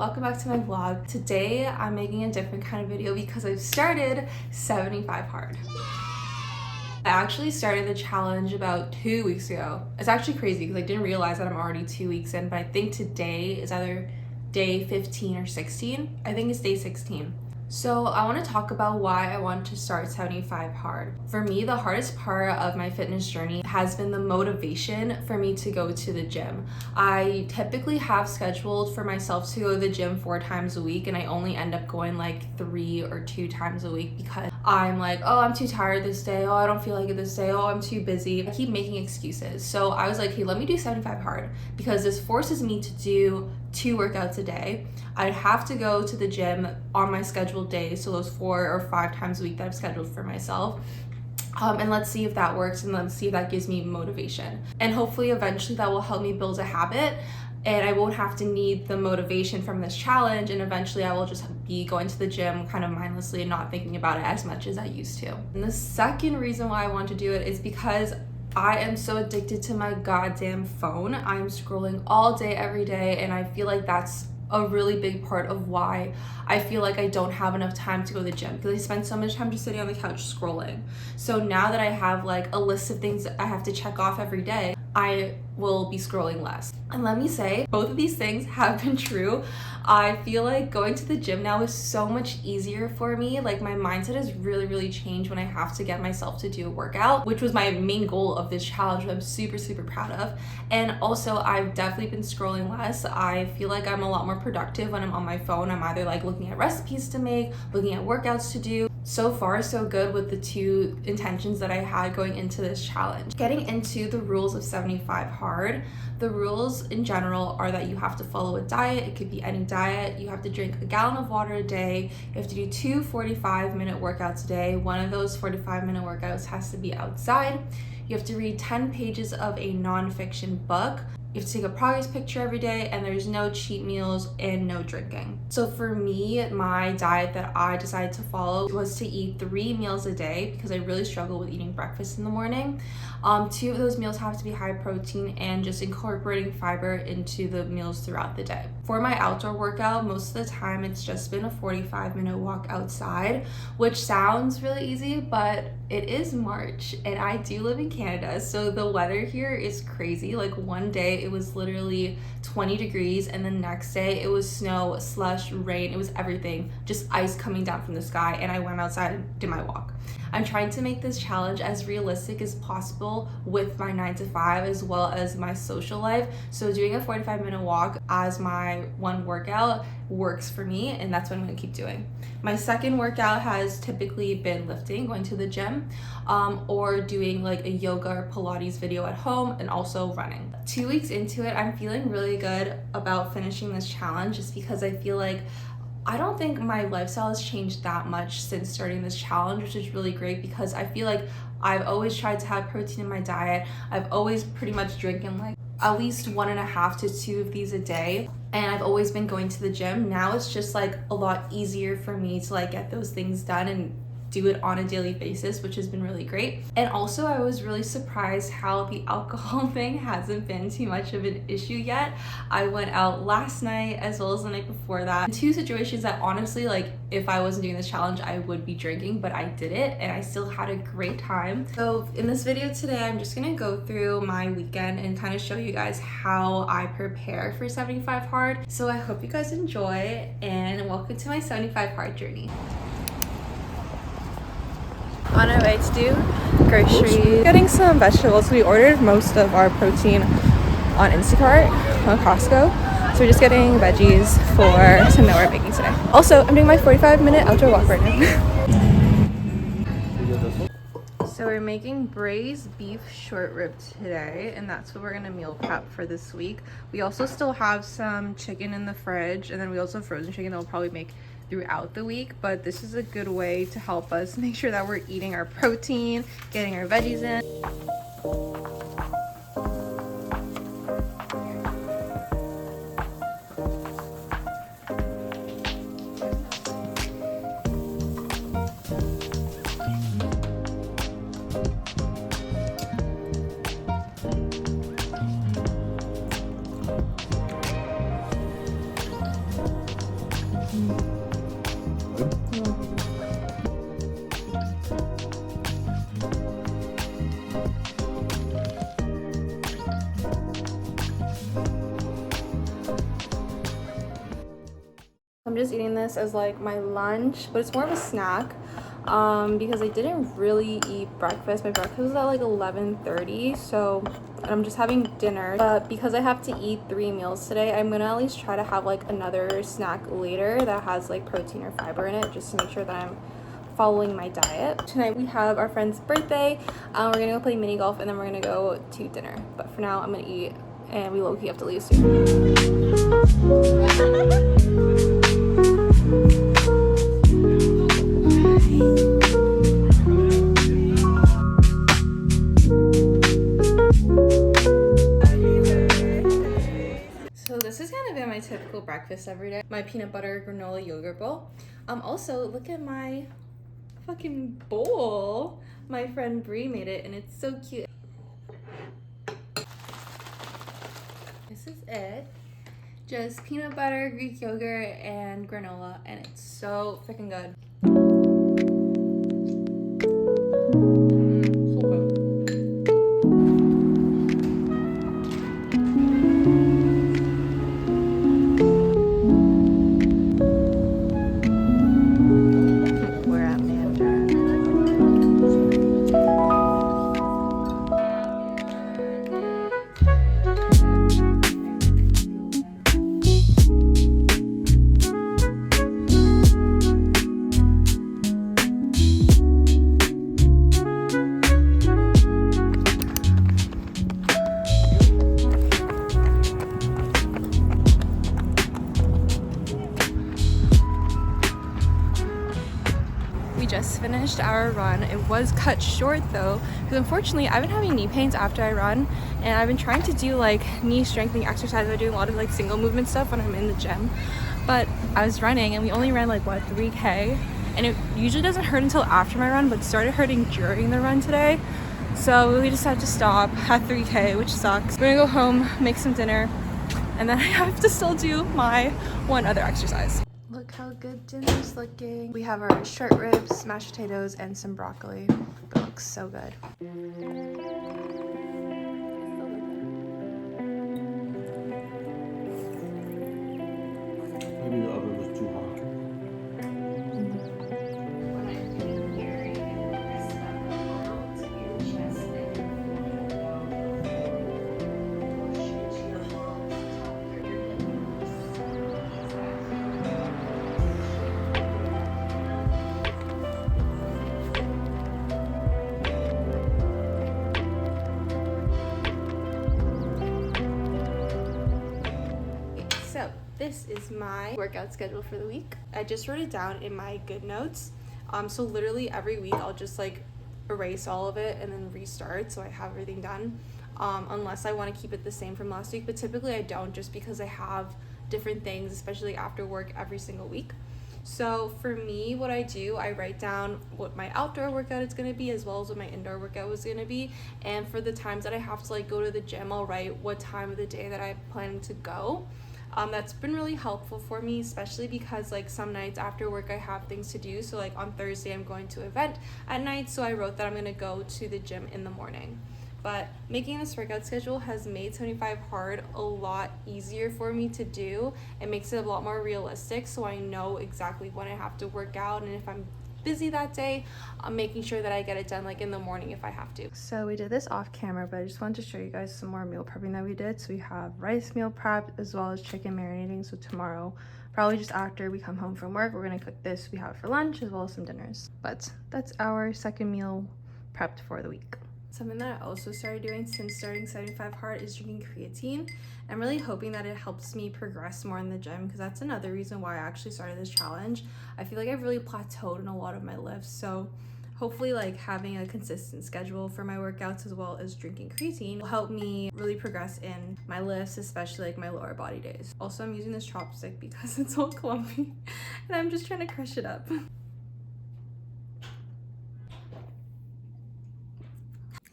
welcome back to my vlog. Today I'm making a different kind of video because I've started 75 Hard. I actually started the challenge about 2 weeks ago. It's actually crazy because I didn't realize that I'm already 2 weeks in, but I think today is either day 15 or 16. I think it's day 16. So I want to talk about why I want to start 75 Hard. For me, the hardest part of my fitness journey has been the motivation for me to go to the gym. I typically have scheduled for myself to go to the gym 4 times a week, and I only end up going like 3 or 2 times a week because I'm like, oh, I'm too tired this day. Oh, I don't feel like it this day. Oh, I'm too busy. I keep making excuses. So I was like, hey, let me do 75 Hard because this forces me to do 2 workouts a day. I'd have to go to the gym on my scheduled days, so those 4 or 5 times a week that I've scheduled for myself. And let's see if that works, and let's see if that gives me motivation. And hopefully eventually that will help me build a habit, and I won't have to need the motivation from this challenge, and eventually I will just be going to the gym kind of mindlessly and not thinking about it as much as I used to. And the second reason why I want to do it is because I am so addicted to my goddamn phone. I'm scrolling all day, every day, and I feel like that's a really big part of why I feel like I don't have enough time to go to the gym, because I spend so much time just sitting on the couch scrolling. So now that I have like a list of things I have to check off every day, I will be scrolling less. And let me say, both of these things have been true. I feel like going to the gym now is so much easier for me. Like my mindset has really changed when I have to get myself to do a workout, which was my main goal of this challenge, which I'm super proud of. And also I've definitely been scrolling less. I feel like I'm a lot more productive when I'm on my phone. I'm either like looking at recipes to make, looking at workouts to do. So far so good with the 2 intentions that I had going into this challenge. Getting into the rules of 75 Hard, the rules in general are that you have to follow a diet. It could be any diet. You have to drink a gallon of water a day. You have to do 2 45-minute workouts a day. One of those 45-minute workouts has to be outside. You have to read 10 pages of a non-fiction book. You have to take a progress picture every day, and there's no cheat meals and no drinking. So for me, my diet that I decided to follow was to eat 3 meals a day because I really struggle with eating breakfast in the morning. 2 of those meals have to be high protein and just incorporating fiber into the meals throughout the day. For my outdoor workout, most of the time it's just been a 45-minute walk outside, which sounds really easy, but it is March and I do live in Canada, so the weather here is crazy. Like one day it was literally 20 degrees and the next day it was snow, slush, rain. It was everything, just ice coming down from the sky, and I went outside and did my walk. I'm trying to make this challenge as realistic as possible with my 9 to 5 as well as my social life. So doing a 45-minute walk as my one workout works for me, and that's what I'm gonna keep doing. My second workout has typically been lifting, going to the gym, or doing like a yoga or Pilates video at home, and also running. 2 weeks into it, I'm feeling really good about finishing this challenge just because I feel like I don't think my lifestyle has changed that much since starting this challenge, which is really great because I feel like I've always tried to have protein in my diet. I've always pretty much drinking like at least 1.5 to 2 of these a day, and I've always been going to the gym. Now it's just like a lot easier for me to like get those things done and do it on a daily basis, which has been really great. And also I was really surprised how the alcohol thing hasn't been too much of an issue yet. I went out last night as well as the night before that. 2 situations that honestly, like if I wasn't doing this challenge, I would be drinking, but I did it and I still had a great time. So in this video today, I'm just gonna go through my weekend and kind of show you guys how I prepare for 75 Hard. So I hope you guys enjoy, and welcome to my 75 Hard journey. On our way to do groceries. Getting some vegetables. We ordered most of our protein on Instacart on Costco. So we're just getting veggies for some meal we're making today. Also, I'm doing my 45-minute outdoor walk right now. So we're making braised beef short rib today, and that's what we're gonna meal prep for this week. We also still have some chicken in the fridge, and then we also have frozen chicken that we'll probably make throughout the week, but this is a good way to help us make sure that we're eating our protein, getting our veggies in. just eating this as like my lunch, but it's more of a snack because I didn't really eat breakfast. My breakfast was at like 11:30, so I'm just having dinner. But because I have to eat 3 meals today, I'm gonna at least try to have like another snack later that has like protein or fiber in it, just to make sure that I'm following my diet. Tonight we have our friend's birthday. We're gonna go play mini golf and then we're gonna go to dinner. But for now, I'm gonna eat, and we low-key have to leave soon. So this is kind of been my typical breakfast every day. My peanut butter granola yogurt bowl. Also, look at my fucking bowl. My friend Brie made it and it's so cute. This is it. Just peanut butter, Greek yogurt, and granola, and it's so freaking good. So good. We're at Mandarin. We just finished our run. It was cut short though, because unfortunately I've been having knee pains after I run, and I've been trying to do like knee strengthening exercises. I'm doing a lot of like single movement stuff when I'm in the gym, but I was running and we only ran like what, 3K, and it usually doesn't hurt until after my run, but it started hurting during the run today. So we decided to stop at 3K, which sucks. We're gonna go home, make some dinner, and then I have to still do my one other exercise. Look how good dinner's looking. We have our short ribs, mashed potatoes, and some broccoli. It looks so good. Maybe the oven was too hot. So this is my workout schedule for the week. I just wrote it down in my good notes. So literally every week I'll just like erase all of it and then restart so I have everything done. Unless I want to keep it the same from last week, but typically I don't, just because I have different things, especially after work, every single week. So for me, what I do, I write down what my outdoor workout is going to be as well as what my indoor workout was going to be. And for the times that I have to like go to the gym, I'll write what time of the day that I'm planning to go. That's been really helpful for me, especially because like some nights after work I have things to do. So like on Thursday I'm going to an event at night, so I wrote that I'm going to go to the gym in the morning. But making this workout schedule has made 75 hard a lot easier for me to do. It makes it a lot more realistic, so I know exactly when I have to work out, and if I'm busy that day, I'm making sure that I get it done like in the morning if I have to. So we did this off camera, but I just wanted to show you guys some more meal prepping that we did. So we have rice meal prep as well as chicken marinating. So tomorrow, probably just after we come home from work, we're gonna cook this. We have it for lunch as well as some dinners. But that's our second meal prepped for the week. Something that I also started doing since starting 75 hard is drinking creatine. I'm really hoping that it helps me progress more in the gym, because that's another reason why I actually started this challenge. I feel like I've really plateaued in a lot of my lifts, so hopefully like having a consistent schedule for my workouts as well as drinking creatine will help me really progress in my lifts, especially like my lower body days. Also, I'm using this chopstick because it's all clumpy and I'm just trying to crush it up.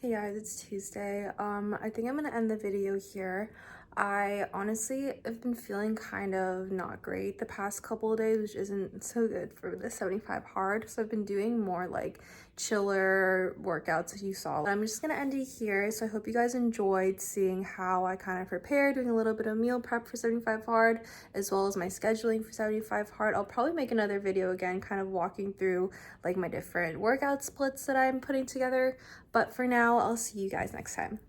Hey guys, it's Tuesday. I think I'm gonna end the video here. I honestly have been feeling kind of not great the past couple of days, which isn't so good for the 75 hard. So I've been doing more like chiller workouts as you saw. I'm just gonna end it here. So I hope you guys enjoyed seeing how I kind of prepared, doing a little bit of meal prep for 75 hard, as well as my scheduling for 75 hard. I'll probably make another video again, kind of walking through like my different workout splits that I'm putting together. But for now, I'll see you guys next time.